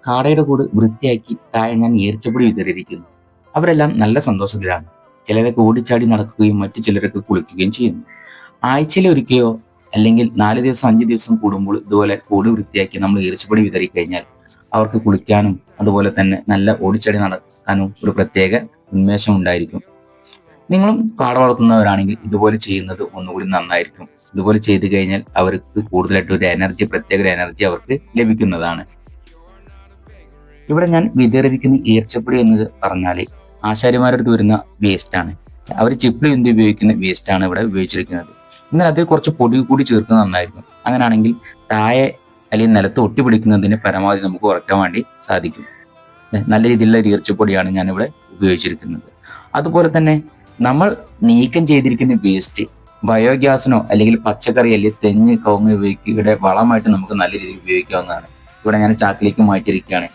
കാടയുടെ കൂട് വൃത്തിയാക്കി താഴെ ഞാൻ ഈർച്ചപ്പൊടി വിതറിയിരിക്കുന്നു. അവരെല്ലാം നല്ല സന്തോഷത്തിലാണ്. ചിലരൊക്കെ ഓടിച്ചാടി നടക്കുകയും മറ്റു ചിലരൊക്കെ കുളിക്കുകയും ചെയ്യുന്നു. ആഴ്ചയിൽ ഒരിക്കയോ അല്ലെങ്കിൽ 4 ദിവസം 5 ദിവസം കൂടുമ്പോൾ ഇതുപോലെ കൂട് വൃത്തിയാക്കി നമ്മൾ ഈർച്ചപ്പൊടി വിതറി കഴിഞ്ഞാൽ അവർക്ക് കുളിക്കാനും അതുപോലെ തന്നെ നല്ല ഓടിച്ചാടി നടക്കാനും ഒരു പ്രത്യേക ഉന്മേഷം ഉണ്ടായിരിക്കും. നിങ്ങളും കാട വളർത്തുന്നവരാണെങ്കിൽ ഇതുപോലെ ചെയ്യുന്നത് ഒന്നുകൂടി നന്നായിരിക്കും. ഇതുപോലെ ചെയ്തു കഴിഞ്ഞാൽ അവർക്ക് കൂടുതലായിട്ട് ഒരു എനർജി, പ്രത്യേക ഒരു എനർജി അവർക്ക് ലഭിക്കുന്നതാണ്. ഇവിടെ ഞാൻ വിതറിയിരിക്കുന്ന ഈർച്ചപ്പൊടി എന്ന് പറഞ്ഞാൽ ആശാരിമാരുടെ അടുത്ത് വരുന്ന വേസ്റ്റ് ആണ്. അവർ ചിപ്പിളി എന്ത് ഉപയോഗിക്കുന്ന വേസ്റ്റ് ആണ് ഇവിടെ ഉപയോഗിച്ചിരിക്കുന്നത്. എന്നാൽ അതിൽ കുറച്ച് പൊടി കൂടി ചേർക്കുന്നത് നന്നായിരിക്കും. അങ്ങനെയാണെങ്കിൽ താഴെ അല്ലെങ്കിൽ നിലത്ത് ഒട്ടിപ്പിടിക്കുന്നതിന് പരമാവധി നമുക്ക് കുറയ്ക്കാൻ വേണ്ടി സാധിക്കും. നല്ല രീതിയിലുള്ള ഒരു ഈർച്ചപ്പൊടിയാണ് ഞാനിവിടെ ഉപയോഗിച്ചിരിക്കുന്നത്. അതുപോലെ തന്നെ നമ്മൾ നീക്കം ചെയ്തിരിക്കുന്ന വേസ്റ്റ് ബയോഗ്യാസിനോ അല്ലെങ്കിൽ പച്ചക്കറി അല്ലെങ്കിൽ തെങ്ങ് കവുങ്ങ് ഇവയുടെ വളമായിട്ട് നമുക്ക് നല്ല രീതിയിൽ ഉപയോഗിക്കാവുന്നതാണ്. ഇവിടെ ഞാൻ ചാക്കിലേക്ക് മാറ്റിയിരിക്കുകയാണ്.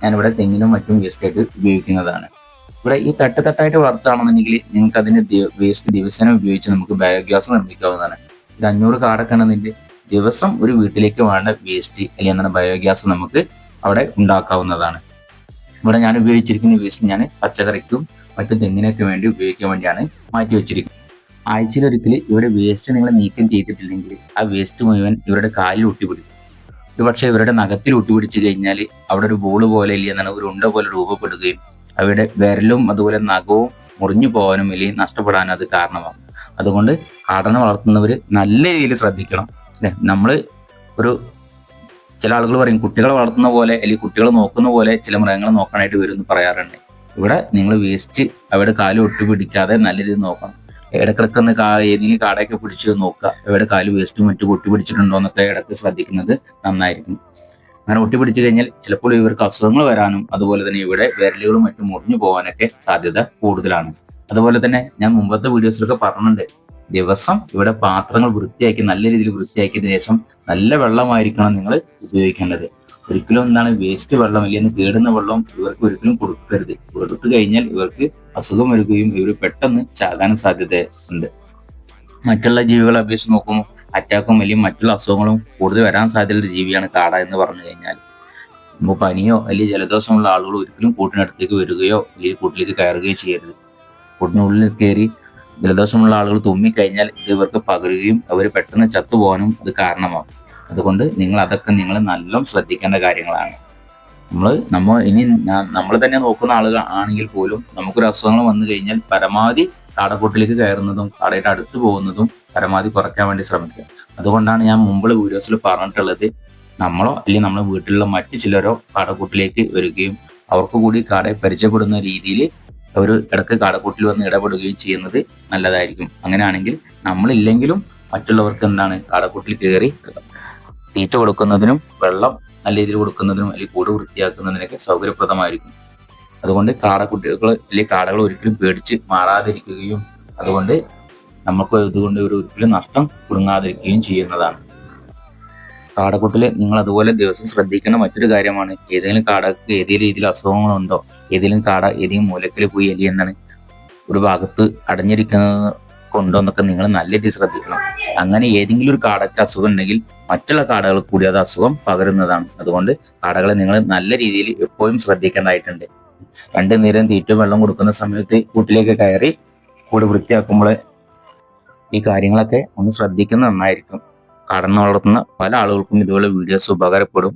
ഞാനിവിടെ തെങ്ങിനും മറ്റും വേസ്റ്റ് ആയിട്ട് ഉപയോഗിക്കുന്നതാണ്. ഇവിടെ ഈ തട്ടായിട്ട് വളർത്തുകയാണെന്നുണ്ടെങ്കിൽ നിങ്ങൾക്ക് അതിന്റെ വേസ്റ്റ് ദിവസേന ഉപയോഗിച്ച് നമുക്ക് ബയോഗ്യാസ് നിർമ്മിക്കാവുന്നതാണ്. ഒരു 500 കാടൊക്കെ ആണെന്നുണ്ടെങ്കിൽ ദിവസം ഒരു വീട്ടിലേക്ക് വേണ്ട വേസ്റ്റ് അല്ലെങ്കിൽ എന്താണ് ബയോഗ്യാസ് നമുക്ക് അവിടെ ഉണ്ടാക്കാവുന്നതാണ്. ഇവിടെ ഞാൻ ഉപയോഗിച്ചിരിക്കുന്ന വേസ്റ്റ് ഞാൻ പച്ചക്കറിക്കും മറ്റു തെങ്ങിനൊക്കെ വേണ്ടി ഉപയോഗിക്കാൻ വേണ്ടിയാണ് മാറ്റി വെച്ചിരിക്കുന്നത്. ആഴ്ചയിൽ ഒരിക്കൽ ഇവരുടെ വേസ്റ്റ് നിങ്ങൾ നീക്കം ചെയ്തിട്ടില്ലെങ്കിൽ ആ വേസ്റ്റ് മുഴുവൻ ഇവരുടെ കാലിൽ ഒട്ടിപ്പിടിക്കും. ഒരു പക്ഷേ ഇവരുടെ നഖത്തിൽ ഒട്ടിപ്പിടിച്ചു കഴിഞ്ഞാൽ അവിടെ ഒരു ബോൾ പോലെ അല്ലെങ്കിൽ എന്താണ് ഒരു ഉണ്ട പോലെ രൂപപ്പെടുകയും അവയുടെ വിരലും അതുപോലെ നഖവും മുറിഞ്ഞു പോകാനും അല്ലെങ്കിൽ നഷ്ടപ്പെടാനും അത് കാരണമാകും. അതുകൊണ്ട് കാടനെ വളർത്തുന്നവർ നല്ല രീതിയിൽ ശ്രദ്ധിക്കണം. അല്ലെ, നമ്മൾ ഒരു ചില ആളുകൾ പറയും കുട്ടികളെ വളർത്തുന്ന പോലെ അല്ലെങ്കിൽ കുട്ടികളെ നോക്കുന്ന പോലെ ചില മൃഗങ്ങളെ നോക്കാനായിട്ട് വരും എന്ന് പറയാറുണ്ട്. ഇവിടെ നിങ്ങൾ വേസ്റ്റ് അവരുടെ കാല് ഒട്ടിപ്പിടിക്കാതെ നല്ല രീതിയിൽ നോക്കണം. ഇടക്കിടക്കൊന്ന് ഏതെങ്കിലും കാടയൊക്കെ പിടിച്ച് നോക്കുക, അവരുടെ കാല് വേസ്റ്റും മറ്റും ഒട്ടിപ്പിടിച്ചിട്ടുണ്ടോ എന്നൊക്കെ ഇടയ്ക്ക് ശ്രദ്ധിക്കുന്നത് നന്നായിരിക്കും. അങ്ങനെ ഒട്ടിപ്പിടിച്ചു കഴിഞ്ഞാൽ ചിലപ്പോൾ ഇവർക്ക് അസുഖങ്ങൾ വരാനും അതുപോലെ തന്നെ ഇവിടെ വിരലുകളും മറ്റും മുറിഞ്ഞു പോകാനൊക്കെ സാധ്യത കൂടുതലാണ്. അതുപോലെ തന്നെ ഞാൻ മുമ്പത്തെ വീഡിയോസിലൊക്കെ പറഞ്ഞിട്ടുണ്ട്, ദിവസം ഇവിടെ പാത്രങ്ങൾ വൃത്തിയാക്കി നല്ല രീതിയിൽ വൃത്തിയാക്കിയതിനു ശേഷം നല്ല വെള്ളമായിരിക്കണം നിങ്ങൾ ഉപയോഗിക്കേണ്ടത്. ഒരിക്കലും എന്താണ് വേസ്റ്റ് വെള്ളം അല്ലെങ്കിൽ കേടുന്ന വെള്ളം ഇവർക്ക് ഒരിക്കലും കൊടുക്കരുത്. കൊടുത്തു കഴിഞ്ഞാൽ ഇവർക്ക് അസുഖം വരികയും ഇവർ പെട്ടെന്ന് ചാകാനും സാധ്യത ഉണ്ട്. മറ്റുള്ള ജീവികളെ അപേക്ഷിച്ച് നോക്കുമ്പോൾ അറ്റാക്കും അല്ലെങ്കിൽ മറ്റുള്ള അസുഖങ്ങളും കൂടുതൽ വരാൻ സാധ്യതയുള്ള ഒരു ജീവിയാണ് കാട എന്ന് പറഞ്ഞു കഴിഞ്ഞാൽ. ഇപ്പോൾ പനിയോ അല്ലെങ്കിൽ ജലദോഷമുള്ള ആളുകൾ ഒരിക്കലും കൂട്ടിനടുത്തേക്ക് വരികയോ അല്ലെങ്കിൽ കൂട്ടിലേക്ക് കയറുകയോ ചെയ്യരുത്. കൂട്ടിനുള്ളിൽ കയറി ജലദോഷമുള്ള ആളുകൾ തുമ്മിക്കഴിഞ്ഞാൽ ഇത് ഇവർക്ക് പകരുകയും അവർ പെട്ടെന്ന് ചത്തുപോകാനും അത് കാരണമാകും. അതുകൊണ്ട് അതൊക്കെ നിങ്ങൾ നല്ലോണം ശ്രദ്ധിക്കേണ്ട കാര്യങ്ങളാണ്. നമ്മൾ തന്നെ നോക്കുന്ന ആളുകൾ ആണെങ്കിൽ പോലും നമുക്കൊരു അസുഖങ്ങൾ വന്നു കഴിഞ്ഞാൽ പരമാവധി കാടക്കൂട്ടിലേക്ക് കയറുന്നതും കാടയുടെ അടുത്ത് പോകുന്നതും പരമാവധി കുറയ്ക്കാൻ വേണ്ടി ശ്രമിക്കുക. അതുകൊണ്ടാണ് ഞാൻ മുമ്പുള്ള വീഡിയോസിൽ പറഞ്ഞിട്ടുള്ളത്, നമ്മളോ അല്ലെങ്കിൽ നമ്മുടെ വീട്ടിലുള്ള മറ്റു ചിലരോ കാടക്കൂട്ടിലേക്ക് വരികയും അവർക്ക് കൂടി കാടയെ പരിചയപ്പെടുന്ന രീതിയിൽ അവർ ഇടയ്ക്ക് കാടക്കൂട്ടിൽ വന്ന് ഇടപെടുകയും ചെയ്യുന്നത് നല്ലതായിരിക്കും. അങ്ങനെയാണെങ്കിൽ നമ്മളില്ലെങ്കിലും മറ്റുള്ളവർക്ക് എന്താണ് കാടക്കൂട്ടിൽ കയറി തീറ്റ കൊടുക്കുന്നതിനും വെള്ളം നല്ല രീതിയിൽ കൊടുക്കുന്നതിനും അല്ലെങ്കിൽ കൂട് വൃത്തിയാക്കുന്നതിനൊക്കെ സൗകര്യപ്രദമായിരിക്കും. അതുകൊണ്ട് കാടക്കുട്ടികൾ അല്ലെങ്കിൽ കാടകൾ ഒരിക്കലും പേടിച്ച് മാറാതിരിക്കുകയും അതുകൊണ്ട് നമുക്ക് ഇതുകൊണ്ട് ഒരിക്കലും നഷ്ടം കുടുങ്ങാതിരിക്കുകയും ചെയ്യുന്നതാണ്. കാടക്കുട്ടിൽ നിങ്ങൾ അതുപോലെ ദിവസം ശ്രദ്ധിക്കേണ്ട മറ്റൊരു കാര്യമാണ്, ഏതെങ്കിലും കാടക്ക് ഏതെങ്കിലും രീതിയിൽ അസുഖങ്ങളുണ്ടോ, ഏതെങ്കിലും കാട ഏതെങ്കിലും മൂലക്കിൽ പോയി അല്ലെങ്കിൽ എന്താണ് ഒരു ഭാഗത്ത് അടഞ്ഞിരിക്കുന്നത് കൊണ്ടോ എന്നൊക്കെ നിങ്ങൾ നല്ല രീതിയിൽ ശ്രദ്ധിക്കണം. അങ്ങനെ ഏതെങ്കിലും ഒരു കാടക്ക് അസുഖം ഉണ്ടെങ്കിൽ മറ്റുള്ള കാടകൾ കൂടി അത് അസുഖം പകരുന്നതാണ്. അതുകൊണ്ട് കാടകളെ നിങ്ങൾ നല്ല രീതിയിൽ എപ്പോഴും ശ്രദ്ധിക്കേണ്ടതായിട്ടുണ്ട്. 2 നേരം തീറ്റ വെള്ളം കൊടുക്കുന്ന സമയത്ത് കൂട്ടിലേക്ക് കയറി കൂട് വൃത്തിയാക്കുമ്പോൾ ഈ കാര്യങ്ങളൊക്കെ ഒന്ന് ശ്രദ്ധിക്കുന്നത് നന്നായിരിക്കും. കാടനെ വളർത്തുന്ന പല ആളുകൾക്കും ഇതുപോലെ വീഡിയോസ് ഉപകാരപ്പെടും.